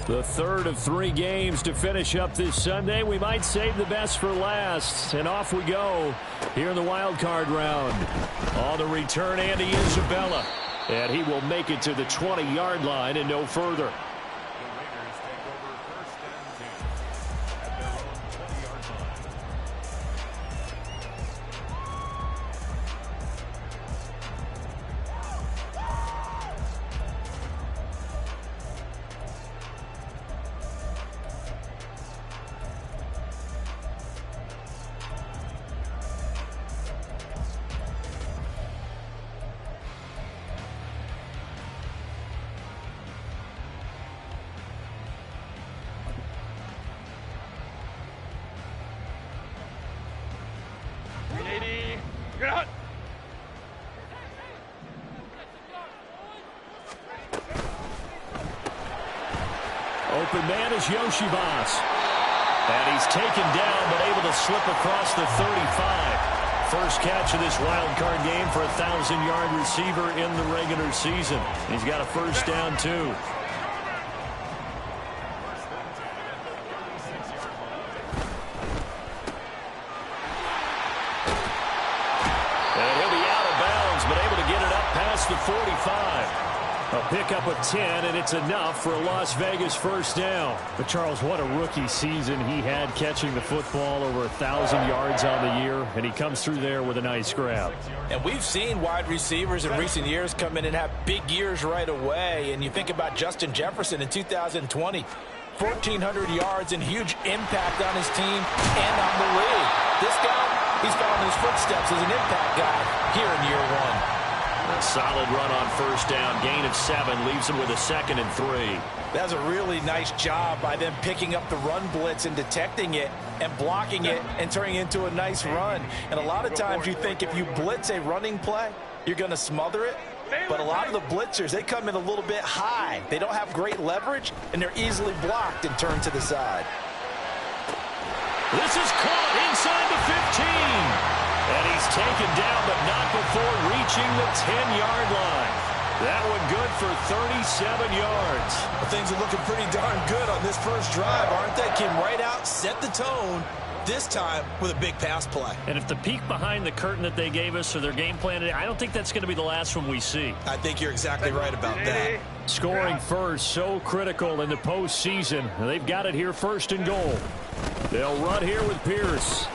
The third of 3 games to finish up this Sunday. We might save the best for last. And off we go here in the wild card round. On the return, Andy Isabella. And he will make it to the 20-yard line and no further. Open man is Yoshibas. And he's taken down but able to slip across the 35. First catch of this wild card game for a 1,000-yard receiver in the regular season. He's got a first down, too. And he'll be out of bounds, but able to get it up past the 45. A pickup of 10, and it's enough for a Las Vegas first down. But, Charles, what a rookie season he had catching the football, over 1,000 yards on the year, and he comes through there with a nice grab. And we've seen wide receivers in recent years come in and have big years right away. And you think about Justin Jefferson in 2020, 1,400 yards and huge impact on his team and on the league. This guy, he's following his footsteps as an impact guy here in year 1. A solid run on first down. Gain of 7 leaves him with a 2nd and 3. That's a really nice job by them picking up the run blitz and detecting it and blocking it and turning it into a nice run. And a lot of times you think if you blitz a running play, you're going to smother it. But a lot of the blitzers, they come in a little bit high. They don't have great leverage, and they're easily blocked and turned to the side. This is caught inside the 15. And he's taken down, but not before reaching the 10-yard line. That one good for 37 yards. Well, things are looking pretty darn good on this first drive, aren't they? Came right out, set the tone, this time with a big pass play. And if the peek behind the curtain that they gave us or their game plan, I don't think that's going to be the last one we see. I think you're exactly right about that. Scoring first, so critical in the postseason. They've got it here, 1st and goal. They'll run here with Pierce.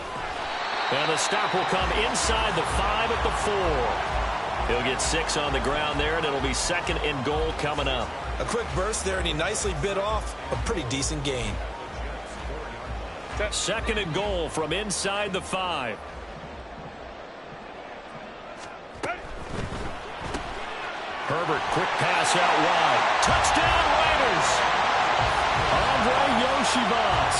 And the stop will come inside the 5 at the 4. He'll get 6 on the ground there, and it'll be 2nd and goal coming up. A quick burst there, and he nicely bit off a pretty decent gain. 2nd and goal from inside the 5. Herbert, quick pass out wide. Touchdown, Raiders! Andre Yoshibas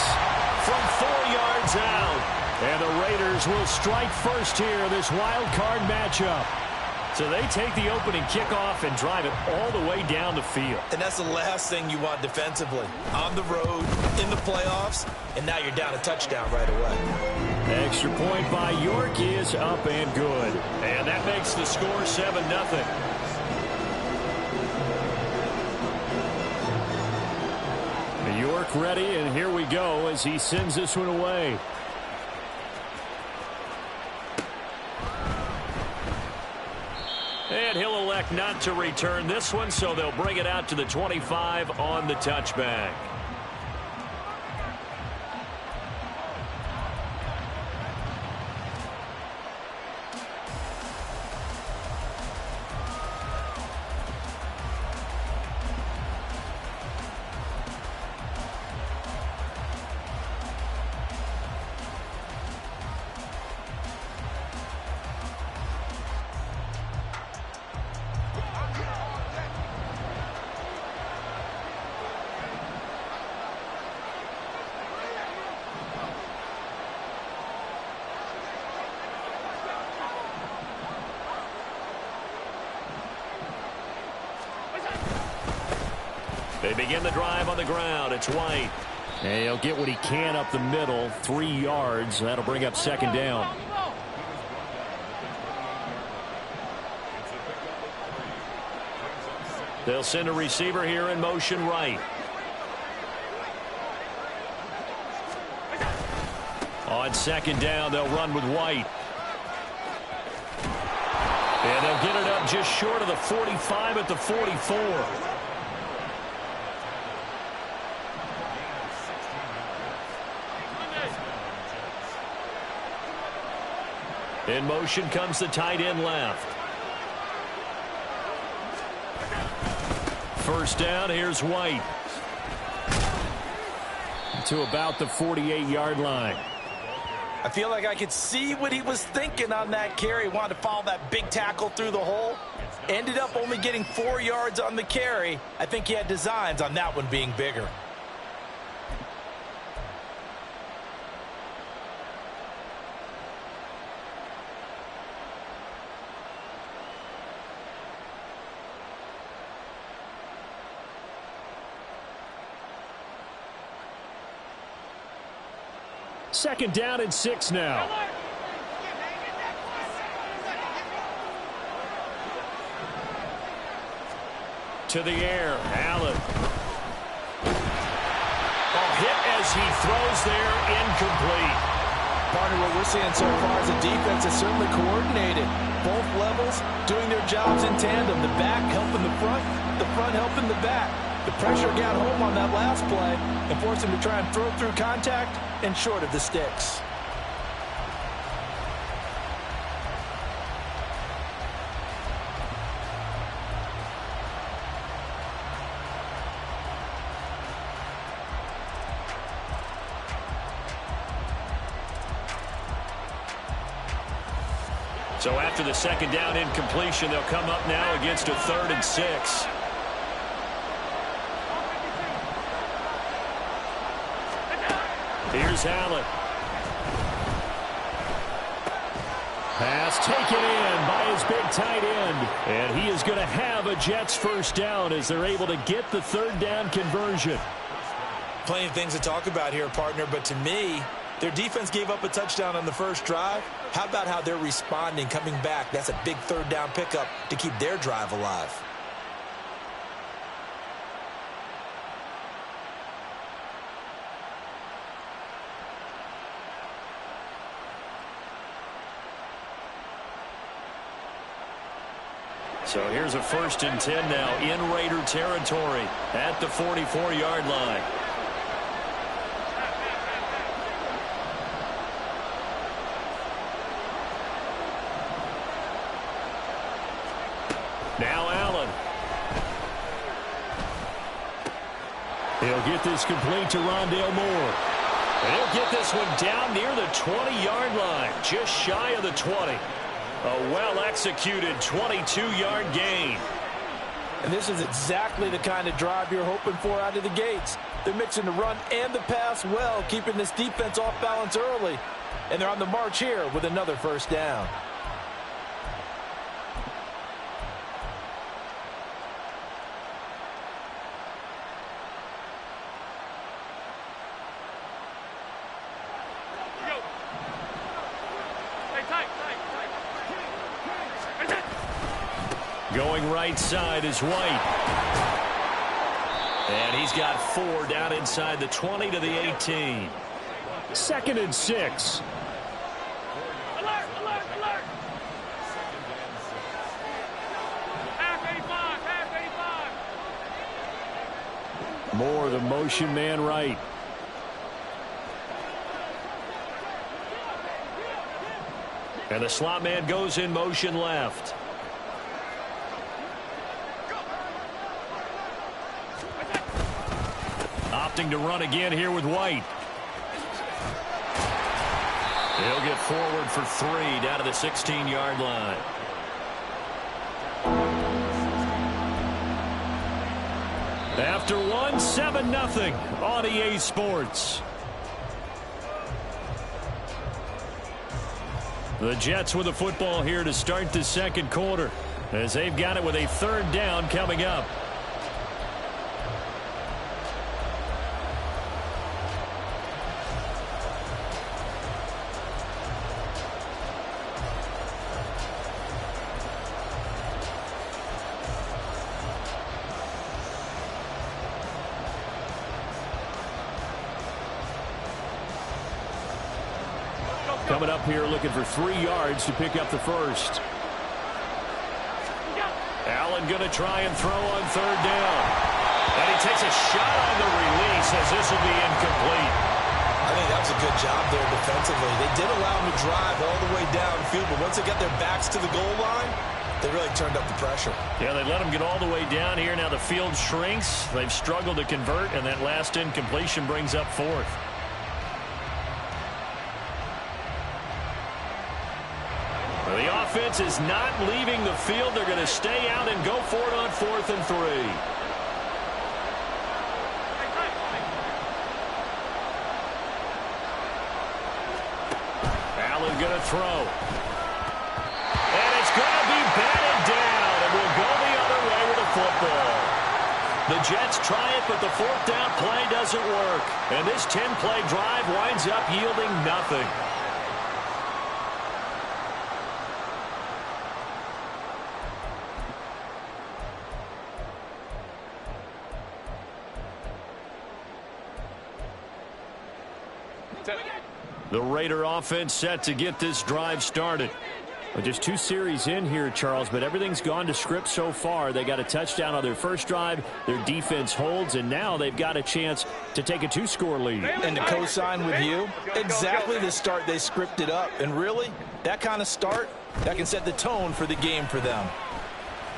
from 4 yards out. And the Raiders will strike first here, this wild card matchup. So they take the opening kickoff and drive it all the way down the field. And that's the last thing you want defensively. On the road, in the playoffs, and now you're down a touchdown right away. Extra point by York is up and good. And that makes the score 7-0. York ready, and here we go as he sends this one away. And he'll elect not to return this one, so they'll bring it out to the 25 on the touchback. They begin the drive on the ground. It's White. And he'll get what he can up the middle, 3 yards. That'll bring up 2nd down. They'll send a receiver here in motion right. On second down, they'll run with White. And they'll get it up just short of the 45 at the 44. In motion comes the tight end left. First down, here's White. To about the 48-yard line. I feel like I could see what he was thinking on that carry. Wanted to follow that big tackle through the hole. Ended up only getting 4 yards on the carry. I think he had designs on that one being bigger. Second down and 6 now. To the air, Allen. Hit as he throws there, incomplete. Partner, what we're seeing so far is a defense that's certainly coordinated. Both levels doing their jobs in tandem. The back helping the front helping the back. The pressure got home on that last play and forced him to try and throw through contact and short of the sticks. So after the second down incompletion, they'll come up now against a 3rd and 6. Here's Allen. Pass taken in by his big tight end. And he is going to have a Jets first down as they're able to get the 3rd down conversion. Plenty of things to talk about here, partner, but to me, their defense gave up a touchdown on the first drive. How about how they're responding, coming back? That's a big 3rd down pickup to keep their drive alive. So here's a 1st and 10 now in Raider territory at the 44-yard line. Now Allen. He'll get this complete to Rondale Moore. And he'll get this one down near the 20-yard line, just shy of the 20. A well-executed 22-yard gain. And this is exactly the kind of drive you're hoping for out of the gates. They're mixing the run and the pass well, keeping this defense off balance early. And they're on the march here with another first down. Going right side is White. And he's got 4 down inside the 20 to the 18. 2nd and 6. Alert, alert, alert. Half 85, half 85. Moore, the motion man right. And the slot man goes in motion left. Opting to run again here with White. He'll get forward for 3 down to the 16-yard line. After 1, 7-0 on EA Sports. The Jets with the football here to start the second quarter as they've got it with a 3rd down coming up. coming up here looking for 3 yards to pick up the first. Allen going to try and throw on 3rd down. And he takes a shot on the release as this will be incomplete. I think that was a good job there defensively. They did allow him to drive all the way downfield, but once they got their backs to the goal line, they really turned up the pressure. Yeah, they let him get all the way down here. Now the field shrinks. They've struggled to convert, and that last incompletion brings up 4th. The offense is not leaving the field. They're going to stay out and go for it on 4th and 3. Allen going to throw. And it's going to be batted down, and we'll go the other way with the football. The Jets try it, but the 4th down play doesn't work. And this 10-play drive winds up yielding nothing. The Raider offense set to get this drive started. Well, just 2 series in here, Charles, but everything's gone to script so far. They got a touchdown on their first drive. Their defense holds, and now they've got a chance to take a 2-score lead. And to co-sign with you, exactly the start they scripted up. And really, that kind of start, that can set the tone for the game for them.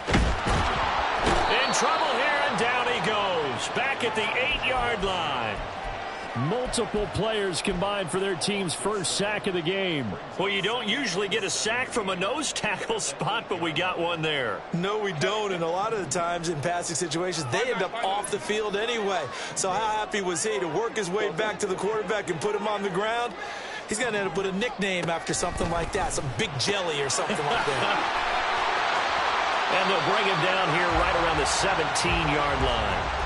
In trouble here, and down he goes. Back at the 8-yard line. Multiple players combined for their team's first sack of the game. Well, you don't usually get a sack from a nose tackle spot, but we got one there. No, we don't, and a lot of the times in passing situations, they end up off the field anyway. So how happy was he to work his way back to the quarterback and put him on the ground? He's going to end up with a nickname after something like that, some Big Jelly or something like that. And they'll bring him down here right around the 17-yard line.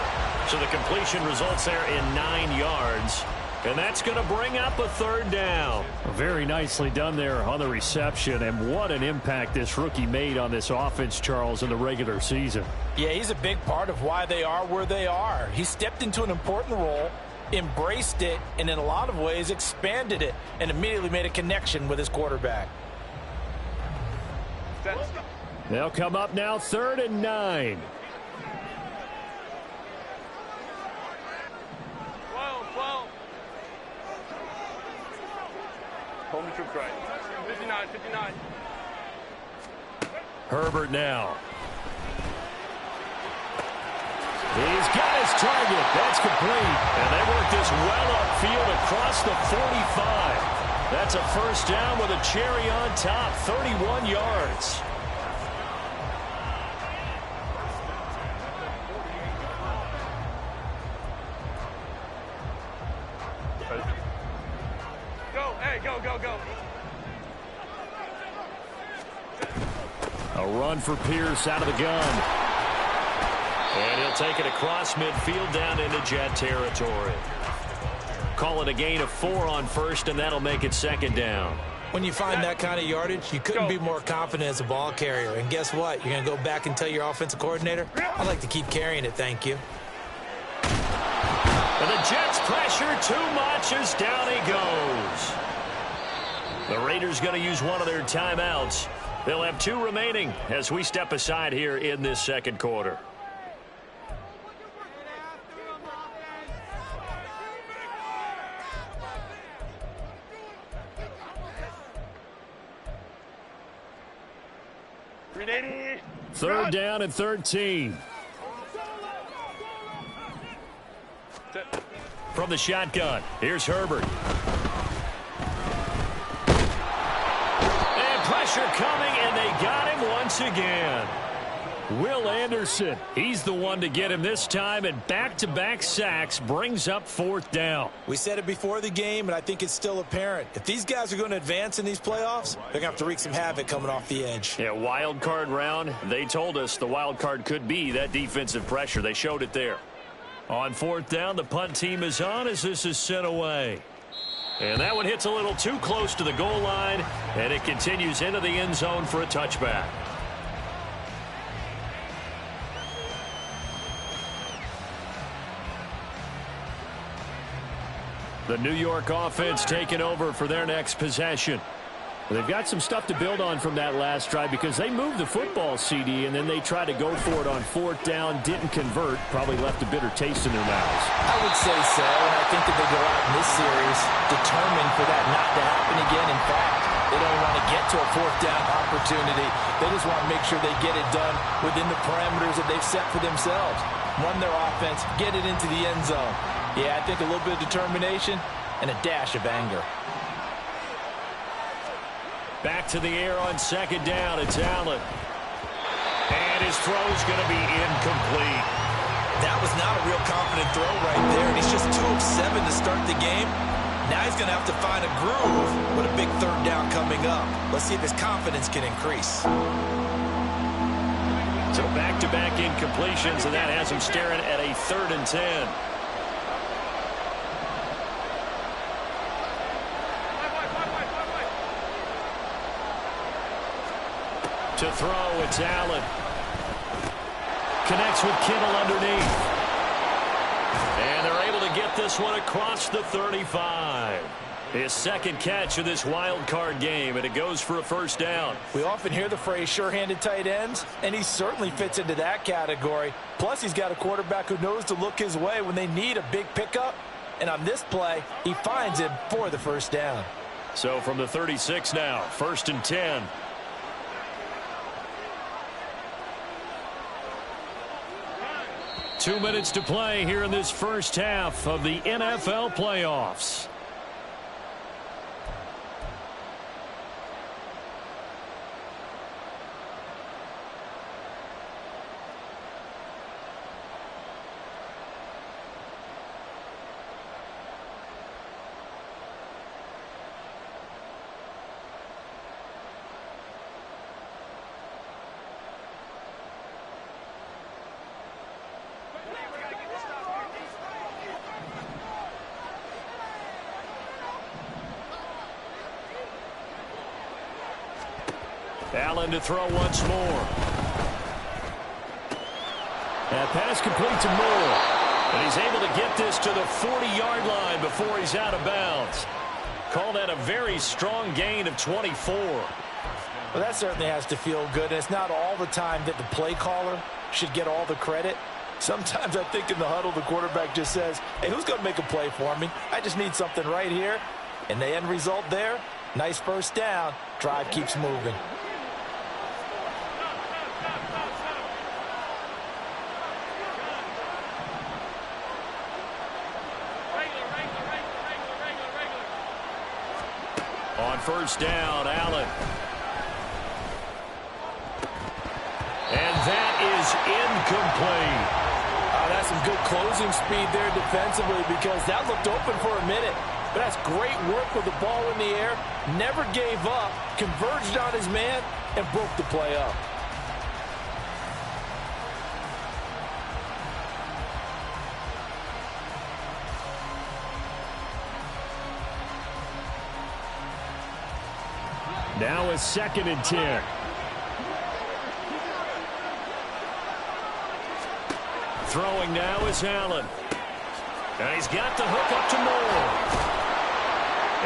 So the completion results there in 9 yards. And that's going to bring up a 3rd down. Very nicely done there on the reception. And what an impact this rookie made on this offense, Charles, in the regular season. Yeah, he's a big part of why they are where they are. He stepped into an important role, embraced it, and in a lot of ways expanded it, and immediately made a connection with his quarterback. They'll come up now 3rd and 9. Home troops right. 59, 59. Herbert now. He's got his target. That's complete. And they work this well upfield across the 45. That's a first down with a cherry on top. 31 yards. Go, go, go. A run for Pierce out of the gun. And he'll take it across midfield down into Jet territory. Call it a gain of 4 on first, and that'll make it 2nd down. When you find that kind of yardage, you couldn't be more confident as a ball carrier. And guess what? You're going to go back and tell your offensive coordinator, I'd like to keep carrying it, thank you. And the Jets pressure too much as down he goes. The Raiders going to use one of their timeouts. They'll have 2 remaining as we step aside here in this 2nd quarter. Third down and 13. From the shotgun, here's Herbert. And pressure coming, and they got him once again. Will Anderson, he's the one to get him this time, and back-to-back sacks brings up 4th down. We said it before the game, and I think it's still apparent. If these guys are going to advance in these playoffs, they're going to have to wreak some havoc coming off the edge. Yeah, wild card round. They told us the wild card could be that defensive pressure. They showed it there. On 4th down, the punt team is on as this is sent away. And that one hits a little too close to the goal line, and it continues into the end zone for a touchback. The New York offense taking over for their next possession. They've got some stuff to build on from that last drive because they moved the football, CD, and then they tried to go for it on 4th down, didn't convert, probably left a bitter taste in their mouths. I would say so, and I think that they go out in this series determined for that not to happen again. In fact, they don't want to get to a 4th down opportunity. They just want to make sure they get it done within the parameters that they've set for themselves. Run their offense, get it into the end zone. Yeah, I think a little bit of determination and a dash of anger. Back to the air on 2nd down. It's Allen. And his throw's going to be incomplete. That was not a real confident throw right there. And he's just 2 of 7 to start the game. Now he's going to have to find a groove with a big 3rd down coming up. Let's see if his confidence can increase. So back-to-back incompletions, and that has him staring at a 3rd and 10. To throw, it's Allen. Connects with Kittle underneath. And they're able to get this one across the 35. His 2nd catch of this wild card game, and it goes for a 1st down. We often hear the phrase sure-handed tight ends, and he certainly fits into that category. Plus, he's got a quarterback who knows to look his way when they need a big pickup. And on this play, he finds him for the 1st down. So from the 36 now, 1st and 10. Two minutes to play here in this first half of the NFL playoffs. Allen to throw once more. That pass complete to Moore. And he's able to get this to the 40-yard line before he's out of bounds. Call that a very strong gain of 24. Well, that certainly has to feel good. And it's not all the time that the play caller should get all the credit. Sometimes I think in the huddle the quarterback just says, hey, who's going to make a play for me? I just need something right here. And the end result there, nice 1st down. Drive keeps moving. On 1st down, Allen. And that is incomplete. That's some good closing speed there defensively because that looked open for a minute. But that's great work with the ball in the air. Never gave up, converged on his man, and broke the play up. Now it's 2nd and 10. Throwing now is Allen. And he's got the hook up to Moore.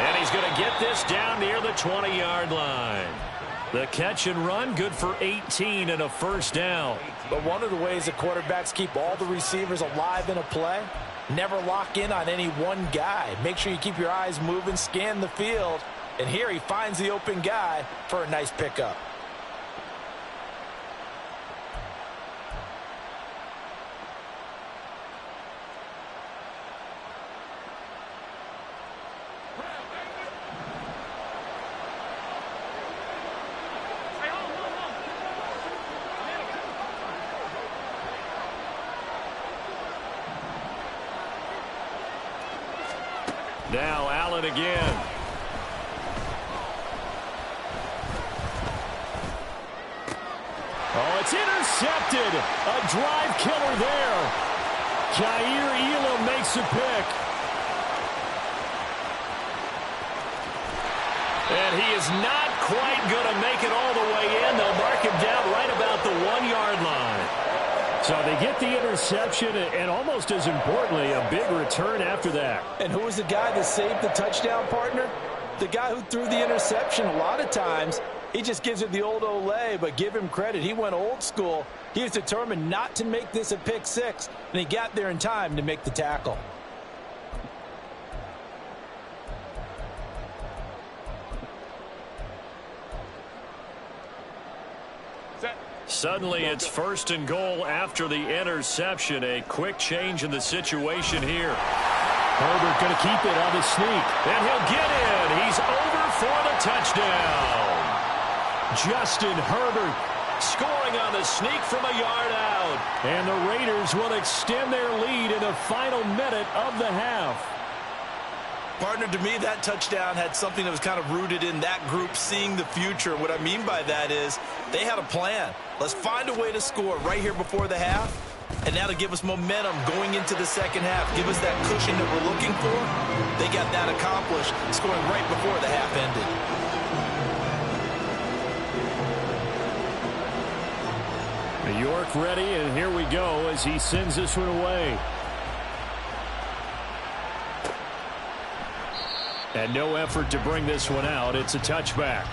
And he's going to get this down near the 20-yard line. The catch and run, good for 18 and a 1st down. But one of the ways the quarterbacks keep all the receivers alive in a play, never lock in on any one guy. Make sure you keep your eyes moving, scan the field. And here he finds the open guy for a nice pickup. Now Allen again. Oh, it's intercepted. A drive killer there. Jair Elam makes a pick. And he is not quite going to make it all the way in. They'll mark him down right about the 1-yard line. So they get the interception, and almost as importantly, a big return after that. And who was the guy that saved the touchdown, partner? The guy who threw the interception. A lot of times, he just gives it the old Olay, but give him credit. He went old school. He was determined not to make this a pick six, and he got there in time to make the tackle. Suddenly, it's 1st and goal after the interception. A quick change in the situation here. Herbert going to keep it on the sneak. And he'll get in. He's over for the touchdown. Justin Herbert scoring on the sneak from a yard out. And the Raiders will extend their lead in the final minute of the half. Partner, to me, that touchdown had something that was kind of rooted in that group seeing the future. What I mean by that is they had a plan. Let's find a way to score right here before the half, and that'll give us momentum going into the second half, give us that cushion that we're looking for. They got that accomplished, scoring right before the half ended. New York ready, and here we go as he sends this one away. And no effort to bring this one out. It's a touchback.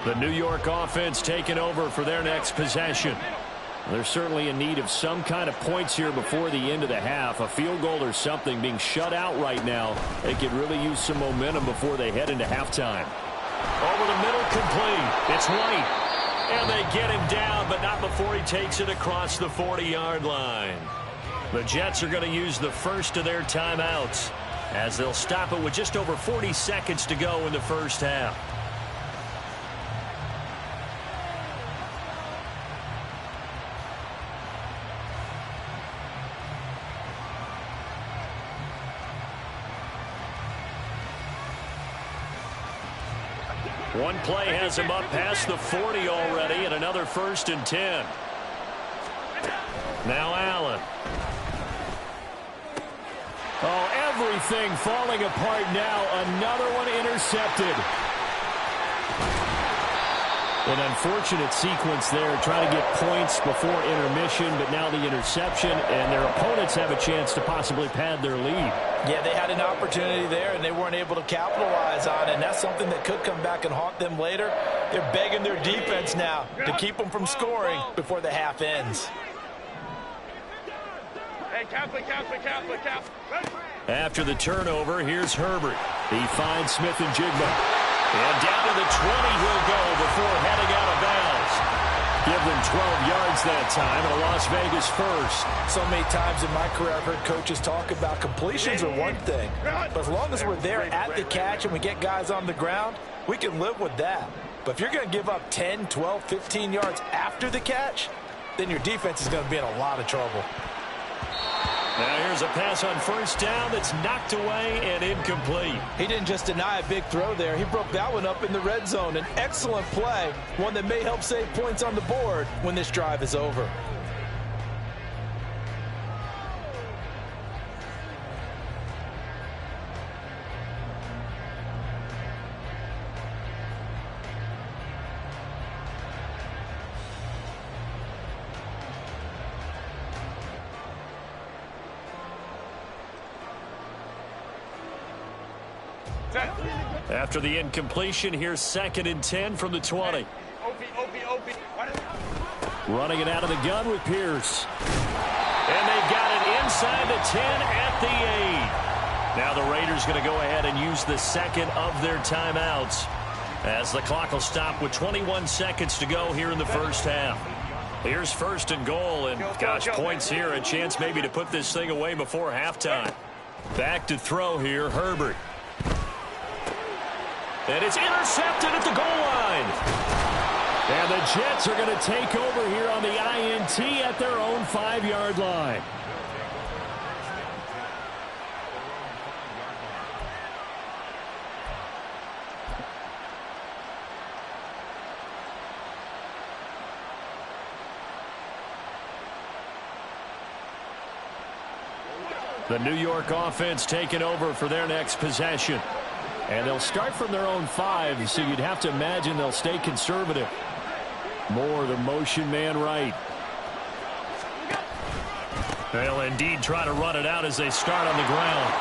The New York offense taking over for their next possession. They're certainly in need of some kind of points here before the end of the half. A field goal or something, being shut out right now. They could really use some momentum before they head into halftime. Over the middle, complete. It's White. And they get him down, but not before he takes it across the 40-yard line. The Jets are going to use the first of their timeouts as they'll stop it with just over 40 seconds to go in the first half. One play has him up past the 40 already, and another 1st and 10. Now Allen. Oh, everything falling apart now. Another one intercepted. An unfortunate sequence there, trying to get points before intermission, but now the interception, and their opponents have a chance to possibly pad their lead. Yeah, they had an opportunity there, and they weren't able to capitalize on it, and that's something that could come back and haunt them later. They're begging their defense now to keep them from scoring before the half ends. Hey, Kaplan. After the turnover, here's Herbert. He finds Smith and Jigba. And down to the 20 he'll go before heading out of bounds. Give them 12 yards that time, and a Las Vegas first. So many times in my career I've heard coaches talk about completions are one thing, but as long as we're there at the catch and we get guys on the ground, we can live with that. But if you're going to give up 10, 12, 15 yards after the catch, then your defense is going to be in a lot of trouble. Now here's a pass on 1st down that's knocked away and incomplete. He didn't just deny a big throw there. He broke that one up in the red zone. An excellent play, one that may help save points on the board when this drive is over. After the incompletion, here's 2nd and 10 from the 20. Running it out of the gun with Pierce. And they've got it inside the 10 at the 8. Now the Raiders going to go ahead and use the second of their timeouts as the clock will stop with 21 seconds to go here in the first half. Here's 1st and goal, and gosh, points here, a chance maybe to put this thing away before halftime. Back to throw here, Herbert. And it's intercepted at the goal line. And the Jets are going to take over here on the INT at their own 5-yard line. The New York offense taking over for their next possession. And they'll start from their own 5, so you'd have to imagine they'll stay conservative. Moore, the motion man right. They'll indeed try to run it out as they start on the ground.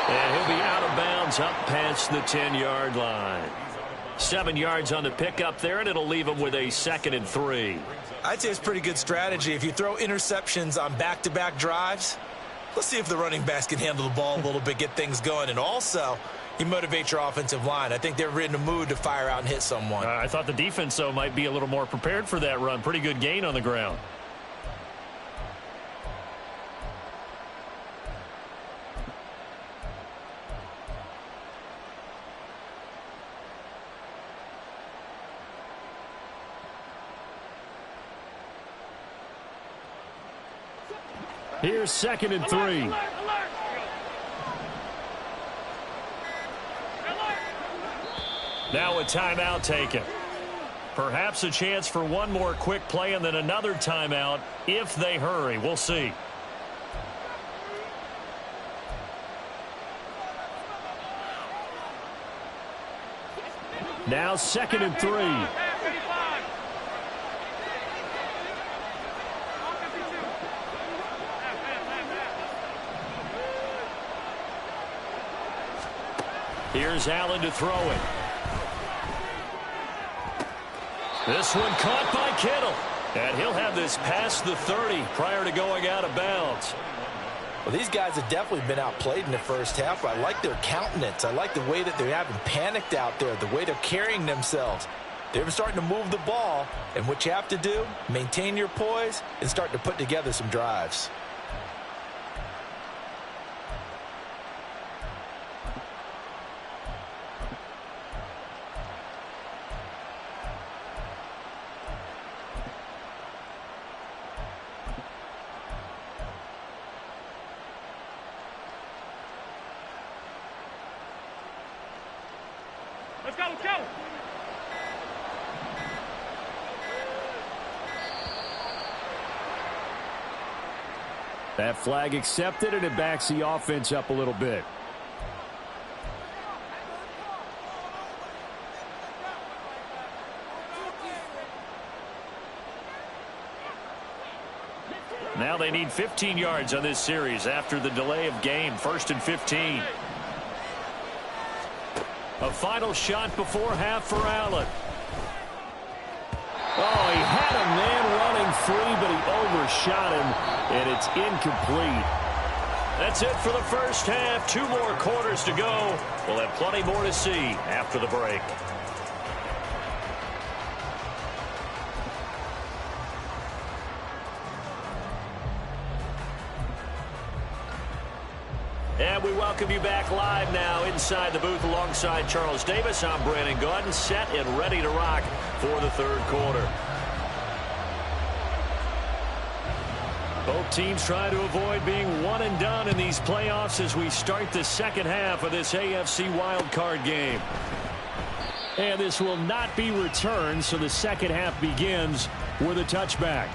And he'll be out of bounds up past the 10-yard line. 7 yards on the pickup there, and it'll leave them with a 2nd and 3. I'd say it's pretty good strategy. If you throw interceptions on back-to-back drives, let's see if the running backs can handle the ball a little bit, get things going. And also, you motivate your offensive line. I think they're in the mood to fire out and hit someone. I thought the defense, though, might be a little more prepared for that run. Pretty good gain on the ground. Here's 2nd and 3. Now a timeout taken. Perhaps a chance for one more quick play and then another timeout if they hurry. We'll see. Now 2nd and 3. Here's Allen to throw it. This one caught by Kittle. And he'll have this past the 30 prior to going out of bounds. Well, these guys have definitely been outplayed in the first half. I like their countenance. I like the way that they're having panicked out there, the way they're carrying themselves. They're starting to move the ball. And what you have to do, maintain your poise and start to put together some drives. Let's go, let's go. That flag accepted, and it backs the offense up a little bit. Now they need 15 yards on this series after the delay of game. 1st and 15. A final shot before half for Allen. Oh, he had a man running free, but he overshot him, and it's incomplete. That's it for the first half. 2 more quarters to go. We'll have plenty more to see after the break. And we welcome you back live now inside the booth alongside Charles Davis. I'm Brandon Gaudin, set and ready to rock for the 3rd quarter. Both teams trying to avoid being one and done in these playoffs as we start the 2nd half of this AFC wildcard game. And this will not be returned, so the 2nd half begins with a touchback.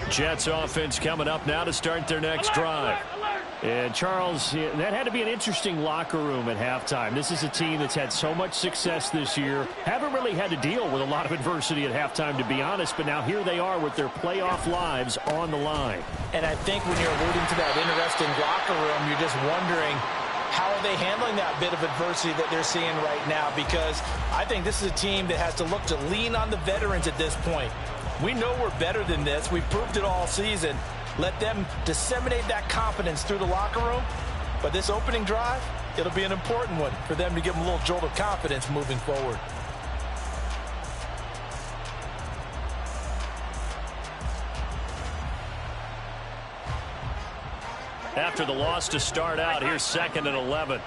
Jets offense coming up now to start their next drive. And Charles, that had to be an interesting locker room at halftime. This is a team that's had so much success this year. Haven't really had to deal with a lot of adversity at halftime, to be honest. But now here they are with their playoff lives on the line. And I think when you're alluding to that interesting locker room, you're just wondering, how are they handling that bit of adversity that they're seeing right now? Because I think this is a team that has to look to lean on the veterans at this point. We know we're better than this. We've proved it all season. Let them disseminate that confidence through the locker room. But this opening drive, it'll be an important one for them to give them a little jolt of confidence moving forward. After the loss to start out, here's 2nd and 11.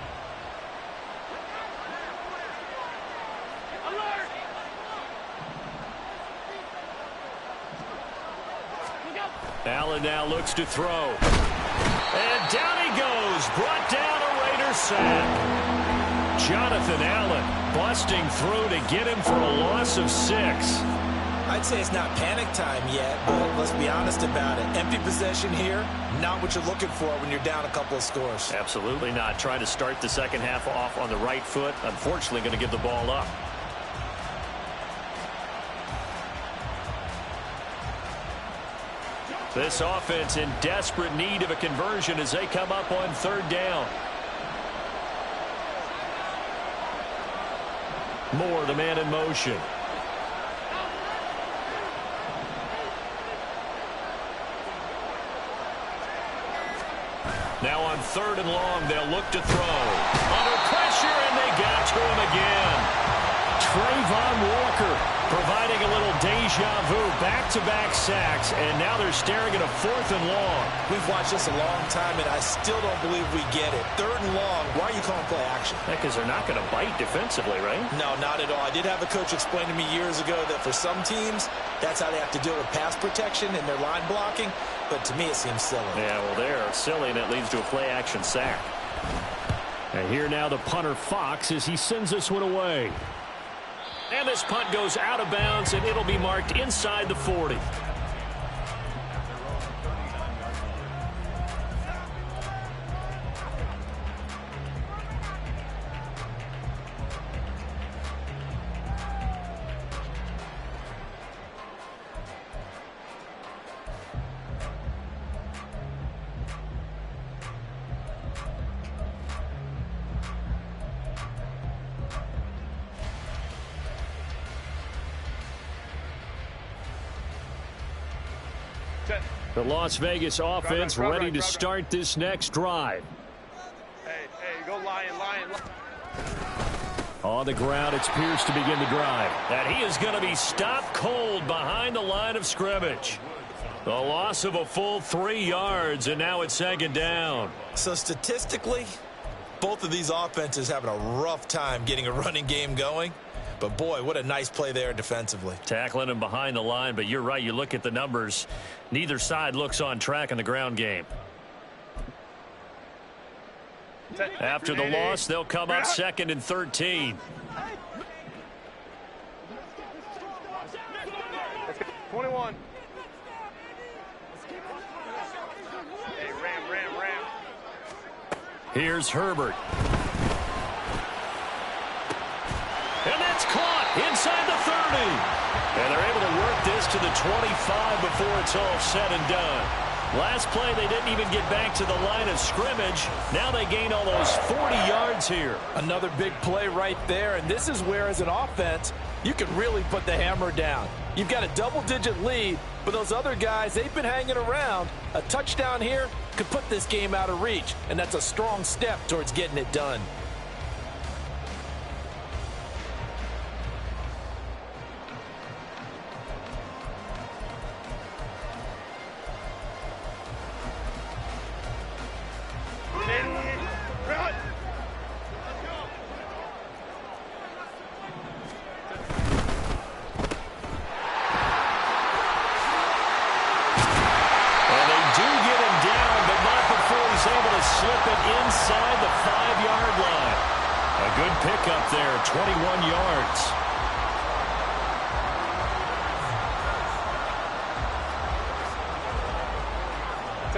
Allen now looks to throw. And down he goes. Brought down a Raider sack. Jonathan Allen busting through to get him for a loss of 6. I'd say it's not panic time yet, but let's be honest about it. Empty possession here, not what you're looking for when you're down a couple of scores. Absolutely not. Trying to start the second half off on the right foot. Unfortunately, going to give the ball up. This offense in desperate need of a conversion as they come up on 3rd down. Moore, the man in motion. Now on 3rd and long, they'll look to throw. Under pressure, and they got to him again. Trayvon Walker providing a little deja vu, back-to-back sacks, and now they're staring at a 4th and long. We've watched this a long time, and I still don't believe we get it. 3rd and long, why are you calling play action? Because they're not going to bite defensively, right? No, not at all. I did have a coach explain to me years ago that for some teams, that's how they have to deal with pass protection and their line blocking, but to me it seems silly. Yeah, well, they're silly, and that leads to a play-action sack. And here now the punter, Fox, as he sends this one away. And this punt goes out of bounds, and it'll be marked inside the 40. The Las Vegas offense ready to start this next drive. Hey, go Lion. On the ground, it's Pierce to begin the drive. And he is going to be stopped cold behind the line of scrimmage. The loss of a full 3 yards, and now it's 2nd down. So statistically, both of these offenses having a rough time getting a running game going. But, boy, what a nice play there defensively. Tackling him behind the line, but you're right. You look at the numbers. Neither side looks on track in the ground game. After the loss, they'll come up 2nd and 13. 21. Hey, ram. Here's Herbert. And that's caught inside the 30. And they're able to work this to the 25 before it's all said and done. Last play, they didn't even get back to the line of scrimmage. Now they gain almost 40 yards here. Another big play right there, and this is where, as an offense, you can really put the hammer down. You've got a double-digit lead, but those other guys, they've been hanging around. A touchdown here could put this game out of reach, and that's a strong step towards getting it done. Slip it inside the 5-yard line. A good pickup there, 21 yards.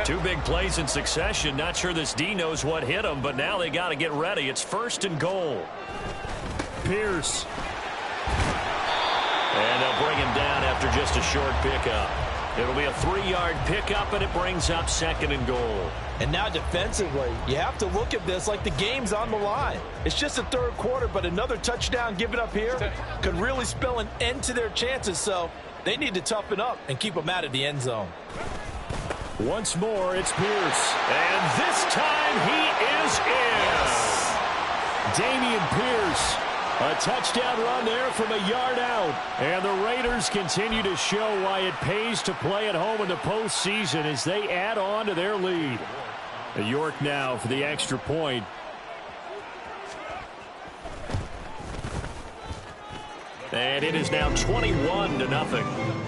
2 big plays in succession. Not sure this D knows what hit him, but now they got to get ready. It's 1st and goal. Pierce. And they'll bring him down after just a short pickup. It'll be a 3-yard pickup, and it brings up 2nd and goal. And now defensively, you have to look at this like the game's on the line. It's just the 3rd quarter, but another touchdown given up here could really spell an end to their chances. So they need to toughen up and keep them out of the end zone. Once more, it's Pierce. And this time he is in. Damian Pierce. A touchdown run there from a yard out. And the Raiders continue to show why it pays to play at home in the postseason as they add on to their lead. York now for the extra point. And it is now 21-0.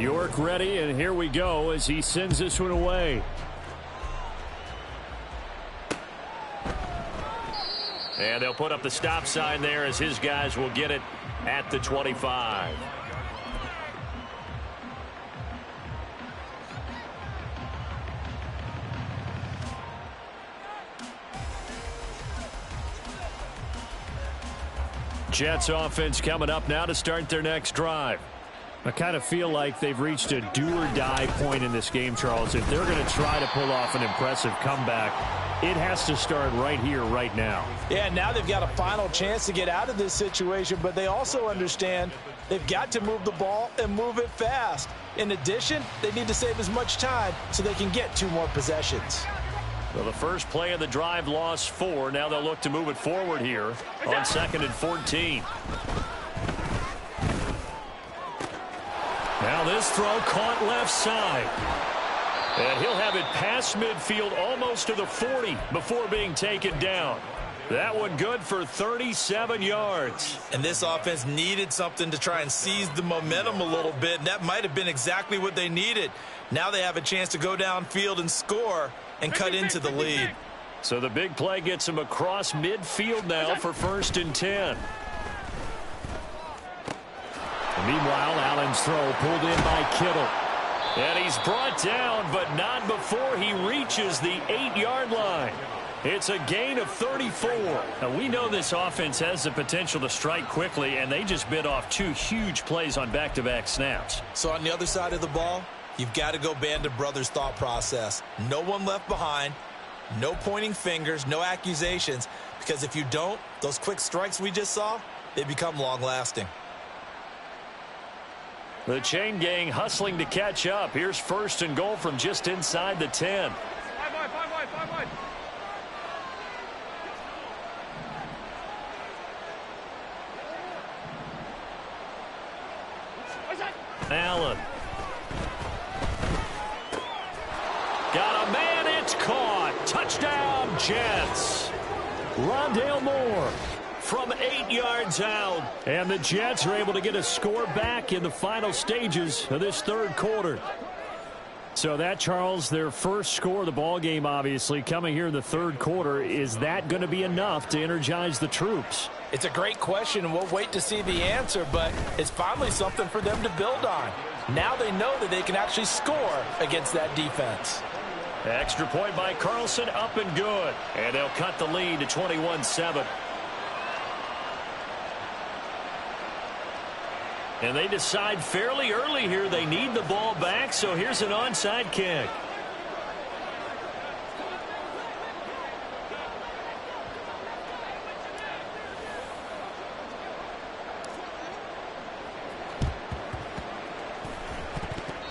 York ready, and here we go as he sends this one away. And they'll put up the stop sign there as his guys will get it at the 25. Jets offense coming up now to start their next drive. I kind of feel like they've reached a do-or-die point in this game, Charles. If they're going to try to pull off an impressive comeback, it has to start right here, right now. Yeah, now they've got a final chance to get out of this situation, but they also understand they've got to move the ball and move it fast. In addition, they need to save as much time so they can get 2 more possessions. Well, the first play of the drive lost 4. Now they'll look to move it forward here on 2nd and 14. Now this throw caught left side. And he'll have it past midfield almost to the 40 before being taken down. That one good for 37 yards. And this offense needed something to try and seize the momentum a little bit, and that might have been exactly what they needed. Now they have a chance to go downfield and score and cut into the lead. So the big play gets him across midfield now for 1st and 10. And meanwhile, Allen's throw pulled in by Kittle. And he's brought down, but not before he reaches the 8-yard line. It's a gain of 34. Now, we know this offense has the potential to strike quickly, and they just bit off 2 huge plays on back-to-back snaps. So on the other side of the ball, you've got to go Band of Brothers thought process. No one left behind, no pointing fingers, no accusations, because if you don't, those quick strikes we just saw, they become long-lasting. The chain gang hustling to catch up. Here's 1st and goal from just inside the 10. 5 wide. Allen. Got a man, it's caught. Touchdown, Jets. Rondale Moore from 8 yards out. And the Jets are able to get a score back in the final stages of this 3rd quarter. So that, Charles, their first score of the ball game, obviously, coming here in the 3rd quarter. Is that going to be enough to energize the troops? It's a great question, and we'll wait to see the answer, but it's finally something for them to build on. Now they know that they can actually score against that defense. Extra point by Carlson, up and good. And they'll cut the lead to 21-7. And they decide fairly early here they need the ball back, so here's an onside kick.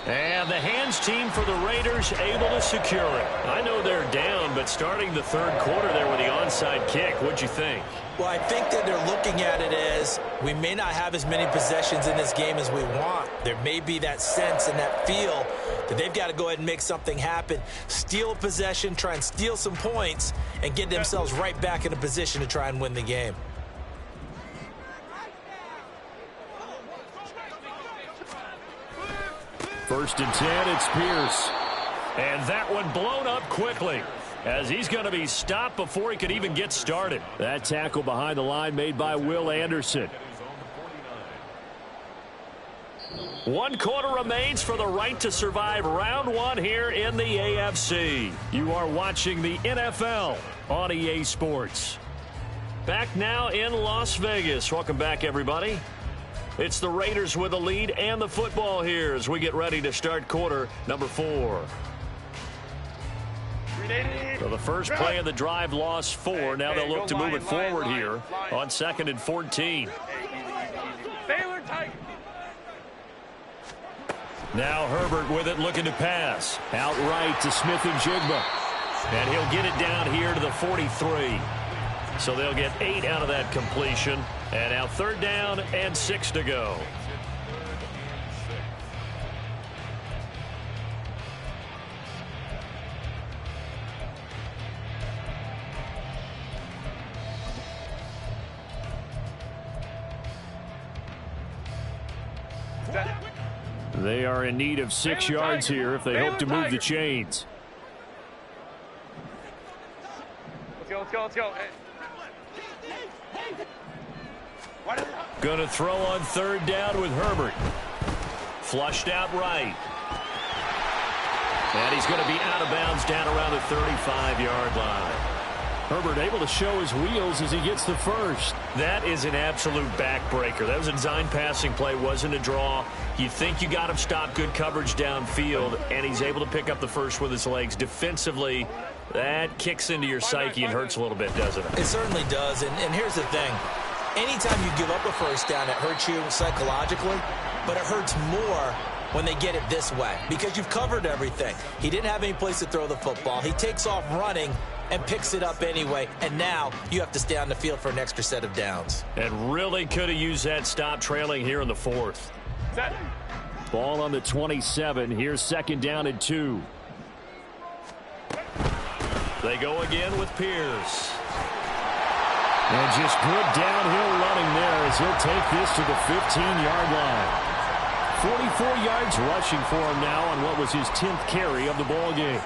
And the hands team for the Raiders able to secure it. I know they're down, but starting the 3rd quarter there with the onside kick, what'd you think? Well, I think that they're looking at it as we may not have as many possessions in this game as we want. There may be that sense and that feel that they've got to go ahead and make something happen, steal a possession, try and steal some points, and get themselves right back in a position to try and win the game. First and 10, it's Pierce. And that one blown up quickly as he's going to be stopped before he could even get started. That tackle behind the line made by Will Anderson. 1 quarter remains for the right to survive round 1 here in the AFC. You are watching the NFL on EA Sports. Back now in Las Vegas. Welcome back, everybody. It's the Raiders with the lead and the football here as we get ready to start quarter number 4. So the first play of the drive lost 4. Now they'll look to move it forward here on 2nd and 14. Now Herbert with it, looking to pass. Outright to Smith-Njigba. And he'll get it down here to the 43. So they'll get 8 out of that completion. And now 3rd down and 6 to go. They are in need of 6 yards here if they hope to move the chains. Let's go. Going to throw on 3rd down with Herbert. Flushed out right. And he's going to be out of bounds down around the 35-yard line. Herbert able to show his wheels as he gets the first. That is an absolute backbreaker. That was a design passing play, wasn't a draw. You think you got him stopped, good coverage downfield, and he's able to pick up the first with his legs. Defensively, that kicks into your psyche and hurts a little bit, doesn't it? It certainly does, and here's the thing. Anytime you give up a first down, it hurts you psychologically, but it hurts more when they get it this way because you've covered everything. He didn't have any place to throw the football. He takes off running and picks it up anyway, and now you have to stay on the field for an extra set of downs. And really could have used that stop trailing here in the 4th. Ball on the 27. Here's 2nd down and 2. They go again with Pierce. And just good downhill running there as he'll take this to the 15-yard line. 44 yards rushing for him now on what was his 10th carry of the ball game.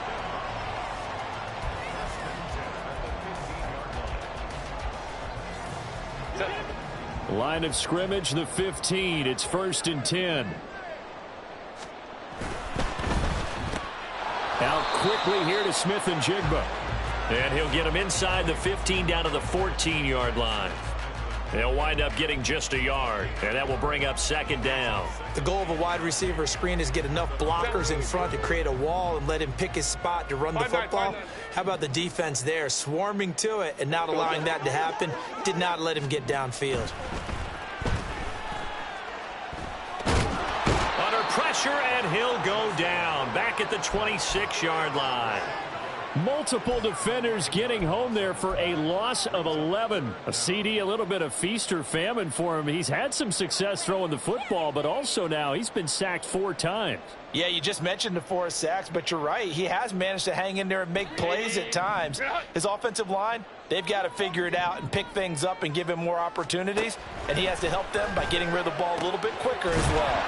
Line of scrimmage, the 15. It's 1st and 10. Out quickly here to Smith-Njigba. And he'll get him inside the 15 down to the 14-yard line. They'll wind up getting just a yard, and that will bring up 2nd down. The goal of a wide receiver screen is get enough blockers in front to create a wall and let him pick his spot to run the football. How about the defense there, swarming to it and not allowing that to happen? Did not let him get downfield. Under pressure, and he'll go down back at the 26-yard line. Multiple defenders getting home there for a loss of 11. A CD, a little bit of feast or famine for him. He's had some success throwing the football, but also now he's been sacked 4 times. Yeah, you just mentioned the 4 sacks, but you're right. He has managed to hang in there and make plays at times. His offensive line, they've got to figure it out and pick things up and give him more opportunities, and he has to help them by getting rid of the ball a little bit quicker as well.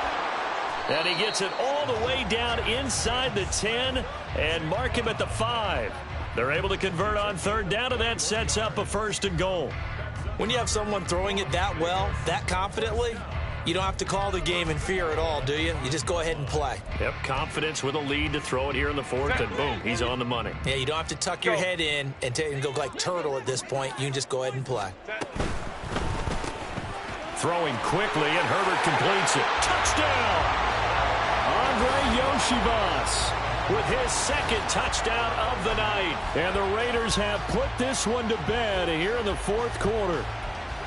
And he gets it all the way down inside the 10 and mark him at the 5. They're able to convert on 3rd down, and that sets up a 1st and goal. When you have someone throwing it that well, that confidently, you don't have to call the game in fear at all, do you? You just go ahead and play. Yep, confidence with a lead to throw it here in the 4th, and boom, he's on the money. Yeah, you don't have to tuck your head in and go like turtle at this point. You can just go ahead and play. Throwing quickly, and Herbert completes it. Touchdown! Yoshivas with his 2nd touchdown of the night. And the Raiders have put this one to bed here in the 4th quarter.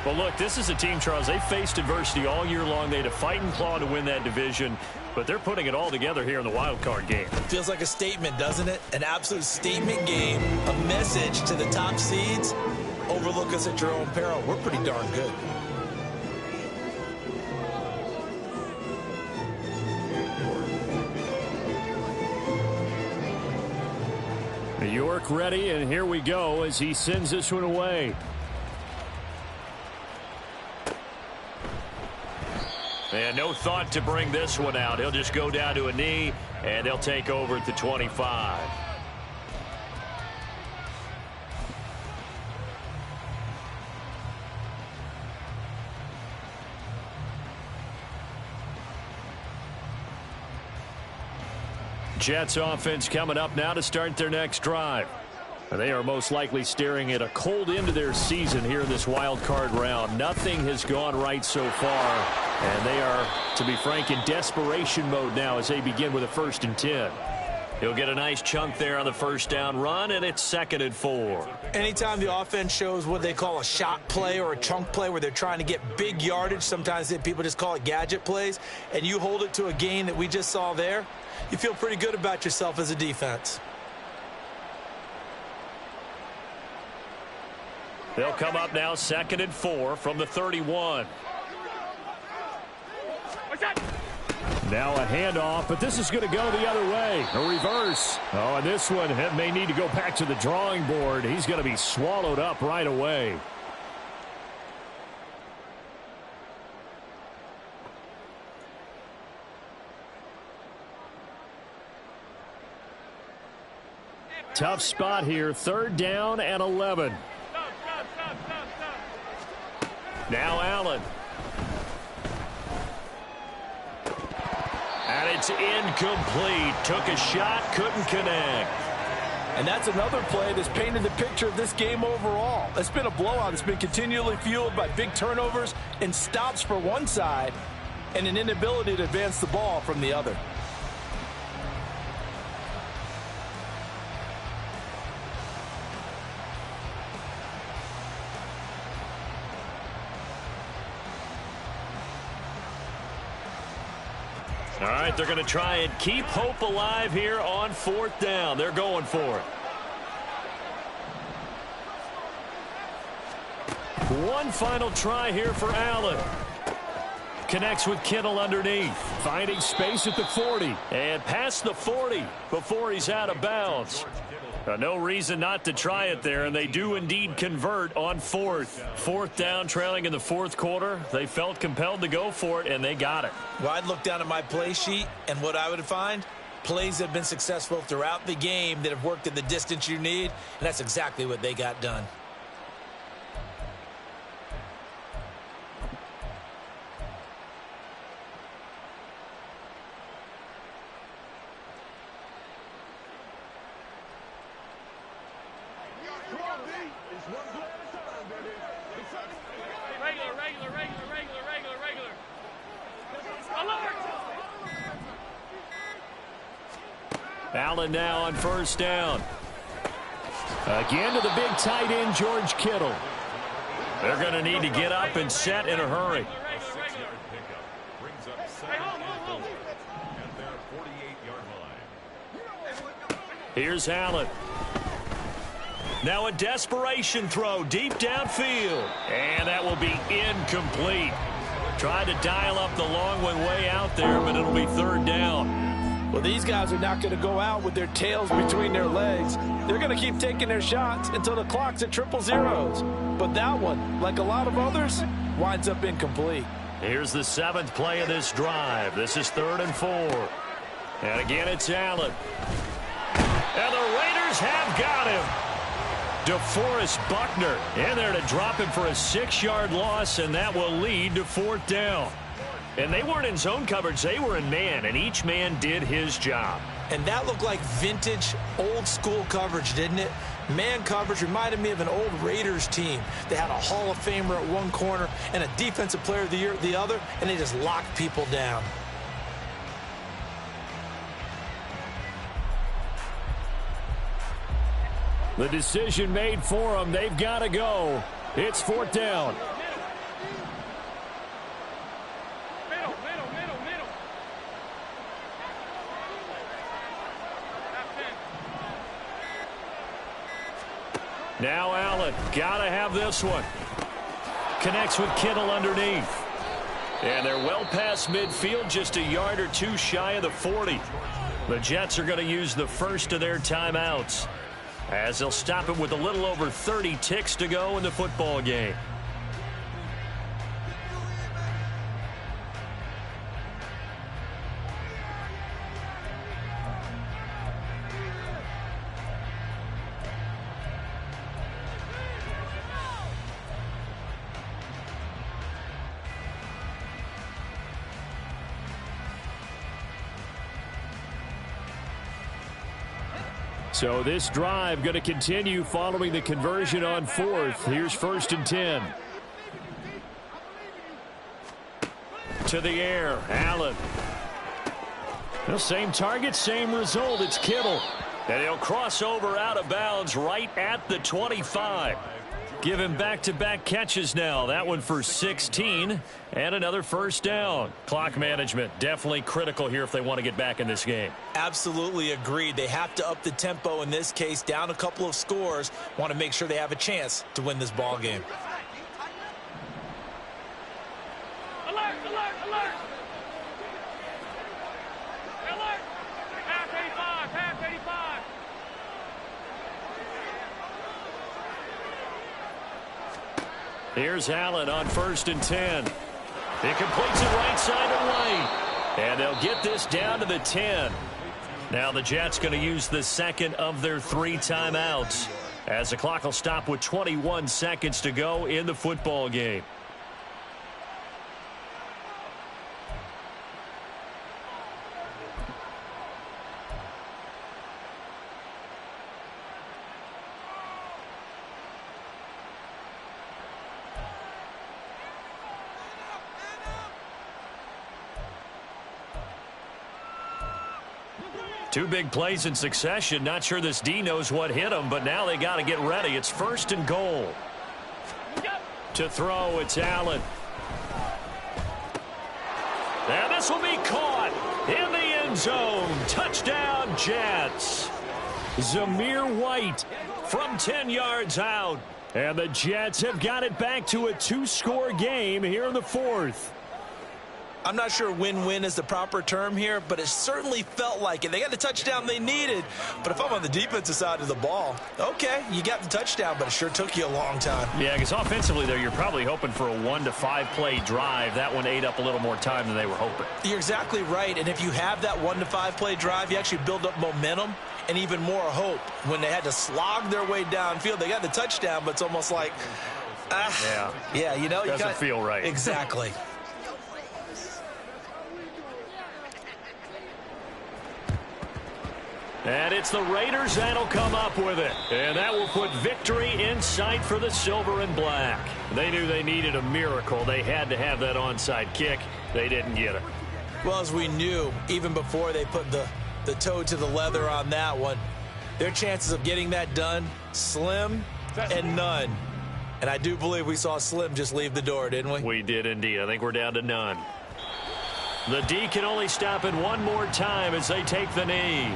Well, look, this is a team, Charles. They faced adversity all year long. They had to fight and claw to win that division, but they're putting it all together here in the wild card game. Feels like a statement, doesn't it? An absolute statement game, a message to the top seeds. Overlook us at your own peril. We're pretty darn good. York ready, and here we go as he sends this one away. And no thought to bring this one out. He'll just go down to a knee, and they'll take over at the 25. Jets offense coming up now to start their next drive. They are most likely staring at a cold end of their season here in this wild card round. Nothing has gone right so far, and they are, to be frank, in desperation mode now as they begin with a 1st and 10. He'll get a nice chunk there on the first down run, and it's 2nd and 4. Anytime the offense shows what they call a shot play or a chunk play where they're trying to get big yardage, sometimes people just call it gadget plays, and you hold it to a gain that we just saw there, you feel pretty good about yourself as a defense. They'll come up now 2nd and 4 from the 31. Now a handoff, but this is going to go the other way. A reverse. Oh, and this one may need to go back to the drawing board. He's going to be swallowed up right away. Tough spot here. 3rd down and 11. Now Allen. And it's incomplete. Took a shot, couldn't connect. And that's another play that's painted the picture of this game overall. It's been a blowout. It's been continually fueled by big turnovers and stops for one side and an inability to advance the ball from the other. All right, they're going to try and keep hope alive here on 4th down. They're going for it. One final try here for Allen. Connects with Kittle underneath. Finding space at the 40. And past the 40 before he's out of bounds. No reason not to try it there, and they do indeed convert on 4th. 4th down, trailing in the 4th quarter. They felt compelled to go for it, and they got it. Well, I'd look down at my play sheet, and what I would find, plays that have been successful throughout the game that have worked at the distance you need, and that's exactly what they got done. Allen now on 1st down. Again to the big tight end, George Kittle. They're going to need to get up and set in a hurry. Here's Allen. Now a desperation throw deep downfield. And that will be incomplete. Tried to dial up the long one way out there, but it'll be 3rd down. Well, these guys are not going to go out with their tails between their legs. They're going to keep taking their shots until the clock's at 000. But that one, like a lot of others, winds up incomplete. Here's the 7th play of this drive. This is 3rd and 4. And again, it's Allen. And the Raiders have got him. DeForest Buckner in there to drop him for a 6-yard loss, and that will lead to 4th down. And they weren't in zone coverage. They were in man, and each man did his job. And that looked like vintage, old-school coverage, didn't it? Man coverage reminded me of an old Raiders team. They had a Hall of Famer at one corner and a Defensive Player of the Year at the other, and they just locked people down. The decision made for them. They've got to go. It's 4th down. Now Allen, gotta have this one. Connects with Kittle underneath. And they're well past midfield, just a yard or two shy of the 40. The Jets are going to use the first of their timeouts, as they'll stop it with a little over 30 ticks to go in the football game. So this drive going to continue following the conversion on 4th. Here's 1st and 10. To the air, Allen. Well, same target, same result. It's Kittle. And he'll cross over out of bounds right at the 25. Give him back-to-back catches now. That one for 16 and another first down. Clock management definitely critical here if they want to get back in this game. Absolutely agreed. They have to up the tempo in this case, down a couple of scores. Want to make sure they have a chance to win this ball game. Alert, alert, alert. Alert. Half 85, half 85. Here's Allen on 1st and 10. He completes it right side away. And they'll get this down to the 10. Now the Jets going to use the second of their 3 timeouts as the clock will stop with 21 seconds to go in the football game. Two big plays in succession. Not sure this D knows what hit him, but now they got to get ready. It's 1st and goal. To throw, it's Allen. And this will be caught in the end zone. Touchdown, Jets. Zamir White from 10 yards out. And the Jets have got it back to a 2-score game here in the 4th. I'm not sure win-win is the proper term here, but it certainly felt like it. They got the touchdown they needed, but if I'm on the defensive side of the ball, okay, you got the touchdown, but it sure took you a long time. Yeah, because offensively, though, you're probably hoping for a 1 to 5 play drive. That one ate up a little more time than they were hoping. You're exactly right, and if you have that 1 to 5 play drive, you actually build up momentum and even more hope. When they had to slog their way downfield, they got the touchdown, but it's almost like, yeah, you know, doesn't feel right. Exactly. And it's the Raiders that'll come up with it. And that will put victory in sight for the silver and black. They knew they needed a miracle. They had to have that onside kick. They didn't get it. Well, as we knew, even before they put the toe to the leather on that one, their chances of getting that done, slim and none. And I do believe we saw Slim just leave the door, didn't we? We did indeed. I think we're down to none. The D can only stop it one more time as they take the knee.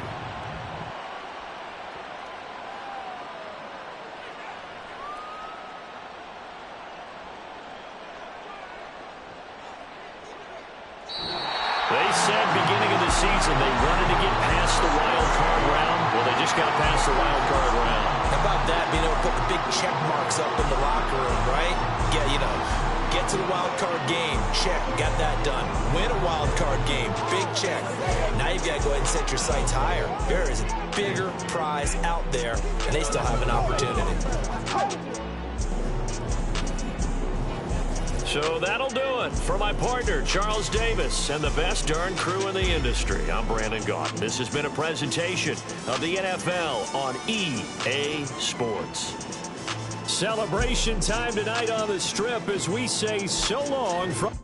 They said beginning of the season they wanted to get past the wild card round. Well, they just got past the wild card round. How about that, being able to put the big check marks up in the locker room, right? Get to the wild card game. Check, got that done. Win a wild card game. Big check. Now you've got to go ahead and set your sights higher. There is a bigger prize out there, and they still have an opportunity. So that'll do it. For my partner, Charles Davis, and the best darn crew in the industry, I'm Brandon Gaudin. This has been a presentation of the NFL on EA Sports. Celebration time tonight on the Strip as we say so long from...